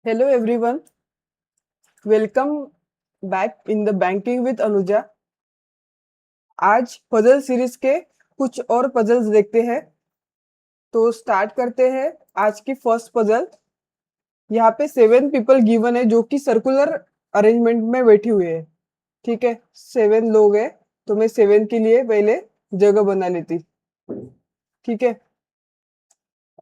Hello everyone, welcome back in the Banking with Anuja. आज puzzle series के कुछ और पजल्स देखते हैं। तो स्टार्ट करते हैं आज की फर्स्ट पजल। यहाँ पे 7 पीपल गिवन है जो कि सर्कुलर अरेंजमेंट में बैठे हुए हैं। ठीक है, 7 लोग हैं, तो मैं 7 के लिए पहले जगह बना लेती। ठीक है,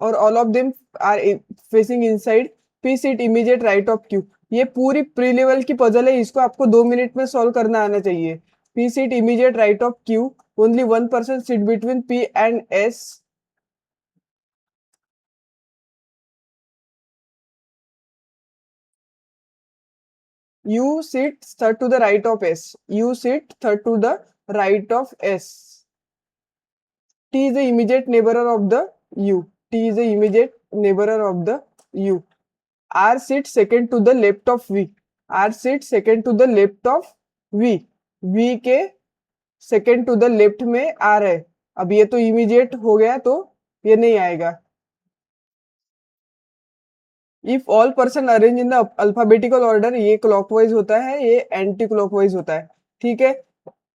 और all of them are facing inside P sits immediate right of Q. ये पूरी प्री लेवल की पजल है, इसको आपको 2 मिनट में सॉल्व करना आना चाहिए। P sits immediate right of Q, only 1 person seat between P and S. You sit third to the right of S. You sit third to the right of S. T is the immediate neighbor of the U. T is the immediate neighbor of the U. R sits second to the left of V. R sits second to the left of V. V के second to the left में R है। अब ये तो immediate हो गया, तो ये नहीं आएगा। If all person arrange in the alphabetical order, ये क्लॉकवाइज होता है, ये एंटी क्लॉकवाइज होता है। ठीक है,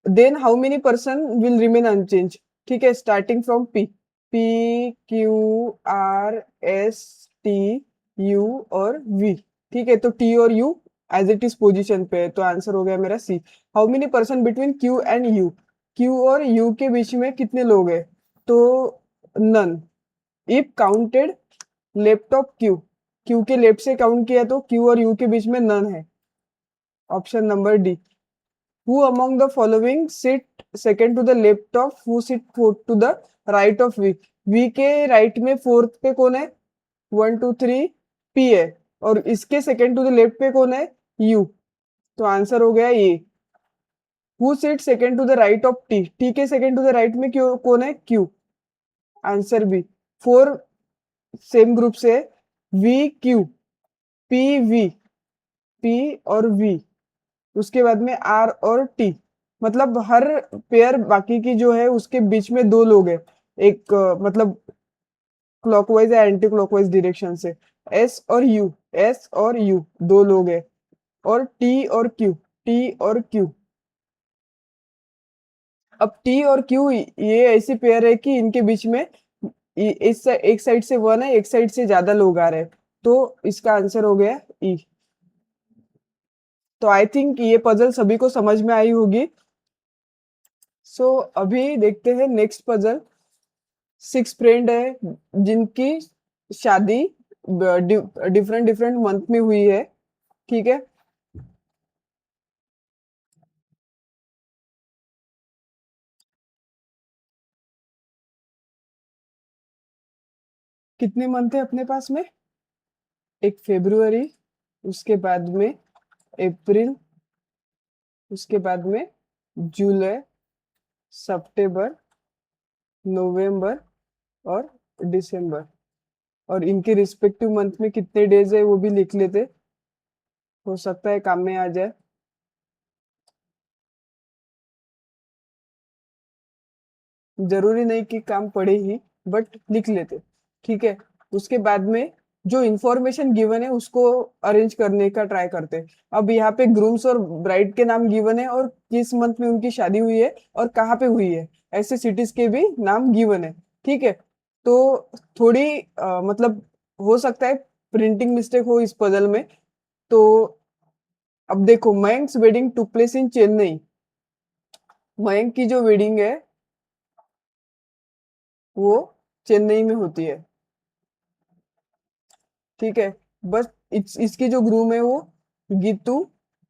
then how many person will remain unchange. ठीक है, starting from P, P Q R S T U और वी। ठीक है, तो टी और U as it is position पे है, तो आंसर हो गया मेरा C. How many person between Q and U, Q और यू के बीच में कितने लोग हैं, तो none. If counted left of Q, Q के लेफ्ट से काउंट किया तो क्यू और यू के बीच में नन है। Option number D. Who among the following sit second to the left of who sit fourth to the right of V? V के राइट में फोर्थ पे कौन है, 1 2 3 P है, और इसके सेकंड टू द लेफ्ट पे कौन है, U। तो आंसर हो गया ये। Who sit second to the right of T? T के सेकंड टू द राइट में क्यों कौन है, Q। Answer B. 4 same group से V Q, P V, P और V, उसके बाद में आर और टी। मतलब हर पेयर बाकी की जो है उसके बीच में दो लोग हैं, एक मतलब क्लॉकवाइज या एंटी क्लॉकवाइज डायरेक्शन से। एस और यू, एस और यू दो लोग हैं, और टी और क्यू, टी और क्यू। अब टी और क्यू ये ऐसी पेयर है कि इनके बीच में इस एक साइड से वन है, एक साइड से ज्यादा लोग आ रहे हैं, तो इसका आंसर हो गया ई। तो आई थिंक ये पजल सभी को समझ में आई होगी। सो अभी देखते हैं नेक्स्ट पजल। 6 फ्रेंड है जिनकी शादी डिफरेंट डिफरेंट मंथ में हुई है। ठीक है, कितने मंथ है अपने पास में, एक फेब्रुअरी, उसके बाद में अप्रैल, उसके बाद में जुलाई, सितंबर, नवंबर और दिसंबर। और इनके रिस्पेक्टिव मंथ में कितने डेज है वो भी लिख लेते, हो सकता है काम में आ जाए। जरूरी नहीं कि काम पड़े ही, बट लिख लेते। ठीक है, उसके बाद में जो इंफॉर्मेशन गिवन है उसको अरेंज करने का ट्राई करते हैं। अब यहाँ पे ग्रूम्स और ब्राइड के नाम गिवन है, और किस मंथ में उनकी शादी हुई है और कहाँ पे हुई है, ऐसे सिटीज के भी नाम गिवन है। ठीक है, तो थोड़ी मतलब हो सकता है प्रिंटिंग मिस्टेक हो इस पजल में। तो अब देखो, Mayank's wedding took place in Chennai. Mayank की जो वेडिंग है वो चेन्नई में होती है। ठीक है, बस इसके जो ग्रूम है वो गीतू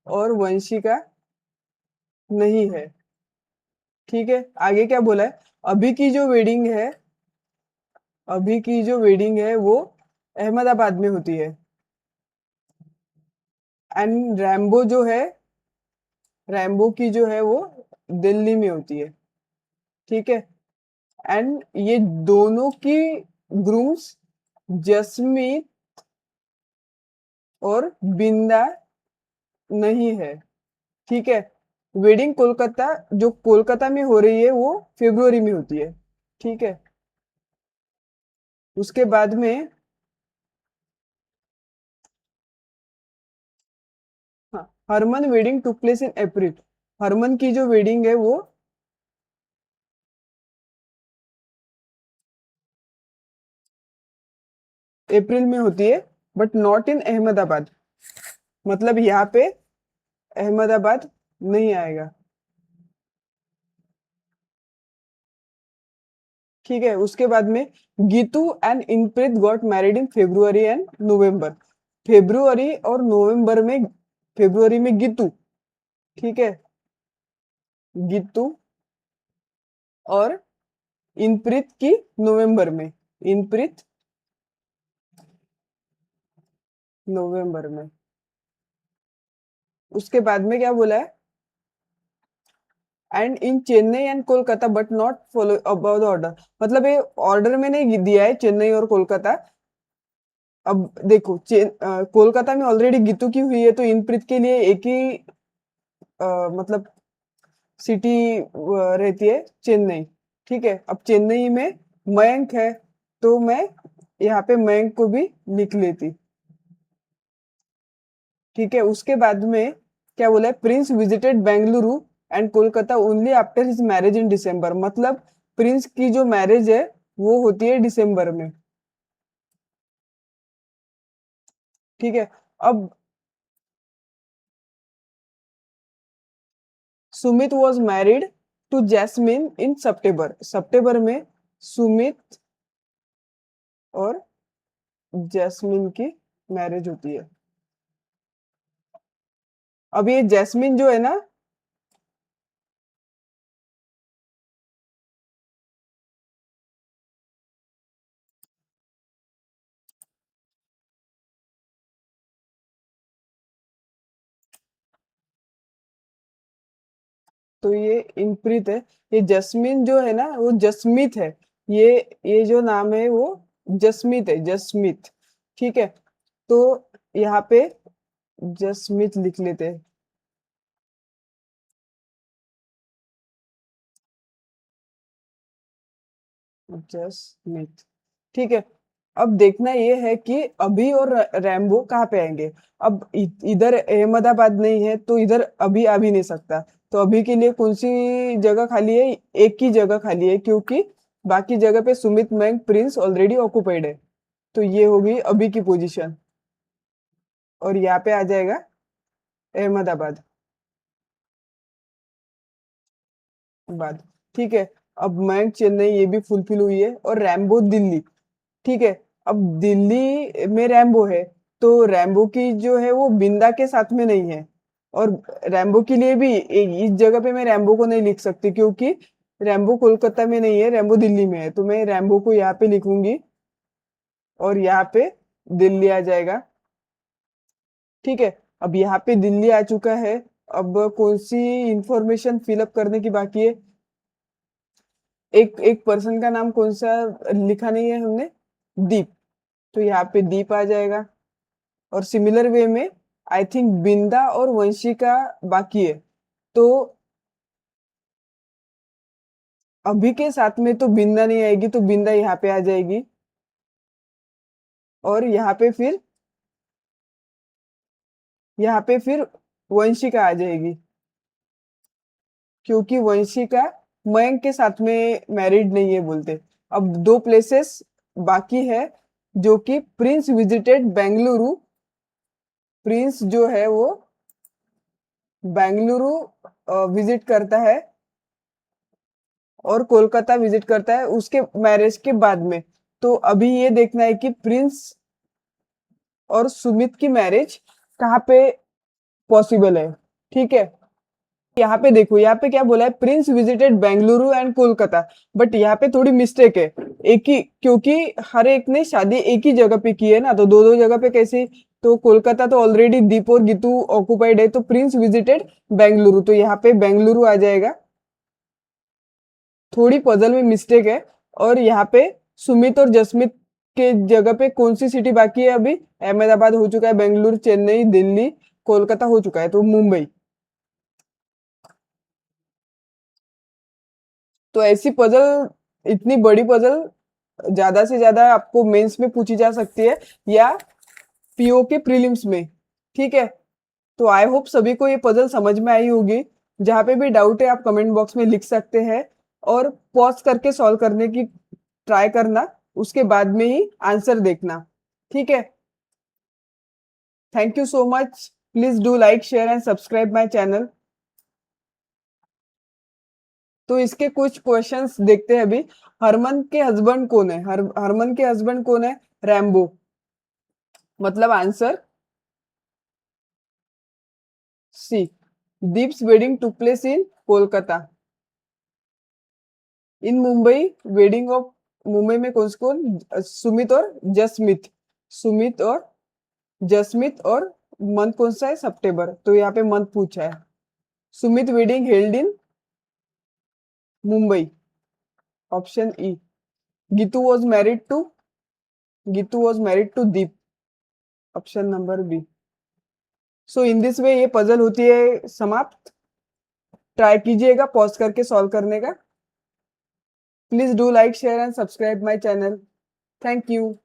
और वंशिका नहीं है। ठीक है, आगे क्या बोला है, अभी की जो वेडिंग है, अभी की जो वेडिंग है वो अहमदाबाद में होती है। एंड रैम्बो जो है, रैम्बो की जो है वो दिल्ली में होती है। ठीक है, एंड ये दोनों की ग्रूम्स जसमीत और बिंदा नहीं है। ठीक है, वेडिंग कोलकाता जो कोलकाता में हो रही है वो फरवरी में होती है। ठीक है, उसके बाद में Harman wedding took place in April. Harman की जो वेडिंग है वो अप्रैल में होती है, बट नॉट इन अहमदाबाद। मतलब यहाँ पे अहमदाबाद नहीं आएगा। ठीक है, उसके बाद में Geetu and Inpreet got married in February and November. February और नवंबर में, फेब्रुअरी में गीतू, ठीक है, गीतू, और इनप्रीत की नवंबर में, इनप्रीत नवंबर में। उसके बाद में क्या बोला है, and in Chennai and Kolkata but not follow about the order. मतलब ये ऑर्डर में नहीं दिया है चेन्नई और कोलकाता। अब देखो कोलकाता में ऑलरेडी गीतू की हुई है, तो इनप्रीत के लिए एक ही मतलब सिटी रहती है चेन्नई। ठीक है, अब चेन्नई में मयंक है, तो मैं यहाँ पे मयंक को भी लिख लेती। ठीक है, उसके बाद में क्या बोला है, Prince visited Bengaluru and Kolkata only after his marriage in December. मतलब प्रिंस की जो मैरिज है वो होती है दिसंबर में। ठीक है, अब Sumit was married to Jasmine in September. सितंबर में सुमित और जैस्मिन की मैरिज होती है। अब ये जैस्मिन जो है ना, तो ये इनप्रीत है। ये जस्मीन जो है ना वो जसमीत है। ये ये जो नाम है वो जसमीत है, जसमीत। ठीक है, तो यहाँ पे जसमीत लिख लेते हैं। जसमीत। ठीक है, अब देखना ये है कि अभी और रैम्बो कहाँ पे आएंगे। अब इधर अहमदाबाद नहीं है, तो इधर अभी आ भी नहीं सकता। तो अभी के लिए कौन सी जगह खाली है, एक ही जगह खाली है, क्योंकि बाकी जगह पे सुमित, मैंग, प्रिंस ऑलरेडी ऑक्युपाइड है। तो ये होगी अभी की पोजीशन, और यहाँ पे आ जाएगा अहमदाबाद बाद। ठीक है, अब मैंग चेन्नई ये भी फुलफिल हुई है, और रैम्बो दिल्ली। ठीक है, अब दिल्ली में रैम्बो है, तो रैम्बो की जो है वो बिंदा के साथ में नहीं है। और रैम्बो के लिए भी इस जगह पे मैं रैम्बो को नहीं लिख सकती, क्योंकि रैम्बो कोलकाता में नहीं है, रैम्बो दिल्ली में है। तो मैं रैम्बो को यहाँ पे लिखूंगी, और यहाँ पे दिल्ली आ जाएगा। ठीक है, अब यहाँ पे दिल्ली आ चुका है। अब कौन सी इंफॉर्मेशन फिलअप करने की बाकी है, एक एक पर्सन का नाम कौन सा लिखा नहीं है हमने, दीप। तो यहाँ पे दीप आ जाएगा। और सिमिलर वे में आई थिंक बिंदा और वंशिका बाकी है। तो अभी के साथ में तो बिंदा नहीं आएगी, तो बिंदा यहाँ पे आ जाएगी। और यहाँ पे फिर वंशिका आ जाएगी, क्योंकि वंशिका मयंक के साथ में मैरिड नहीं है बोलते। अब दो प्लेसेस बाकी है, जो कि प्रिंस विजिटेड बेंगलुरु। प्रिंस जो है वो बेंगलुरु विजिट करता है, और कोलकाता विजिट करता है उसके मैरिज के बाद में। तो अभी ये देखना है कि प्रिंस और सुमित की मैरिज कहाँ पे पॉसिबल है। ठीक है, यहाँ पे देखो, यहाँ पे क्या बोला है, Prince visited Bengaluru and Kolkata. But यहाँ पे थोड़ी मिस्टेक है। एक ही, क्योंकि हर एक ने शादी एक ही जगह पे की है ना, तो दो दो जगह पे कैसे। तो कोलकाता तो ऑलरेडी दीप और गीतू ऑक्युपाइड है, तो प्रिंस विजिटेड बेंगलुरु, तो यहाँ पे बेंगलुरु आ जाएगा। थोड़ी पजल में मिस्टेक है। और यहाँ पे सुमित और जसमीत के जगह पे कौन सी सिटी बाकी है अभी, अहमदाबाद हो चुका है, बेंगलुरु, चेन्नई, दिल्ली, कोलकाता हो चुका है, तो मुंबई। तो ऐसी पजल, इतनी बड़ी पजल ज्यादा से ज्यादा आपको मेंस में पूछी जा सकती है, या पीओ के प्रीलिम्स में। ठीक है, तो आई होप सभी को ये पजल समझ में आई होगी। जहाँ पे भी डाउट है आप कमेंट बॉक्स में लिख सकते हैं और पॉज करके सॉल्व करने की ट्राई करना, उसके बाद में ही आंसर देखना। ठीक है, thank you so much. Please do like share and subscribe my channel. तो इसके कुछ क्वेश्चंस देखते हैं अभी। हरमन के हस्बैंड कौन है? हरमन के हस्बैंड कौन है? रैम्बो। मतलब answer C. Deep's wedding took place in Kolkata. In Mumbai wedding of, Mumbai में कौन कौन? सुमित और जसमित। सुमित और जसमित, और मंथ कौन सा है? सितंबर। तो यहाँ पे मंथ पूछा है। Sumit wedding held in Mumbai. Option E. Geetu was married to, Geetu was married to Deep. Option number B. So in this way ये पजल होती है समाप्त। ट्राई कीजिएगा पॉज करके सॉल्व करने का। Please do like share and subscribe my channel. Thank you.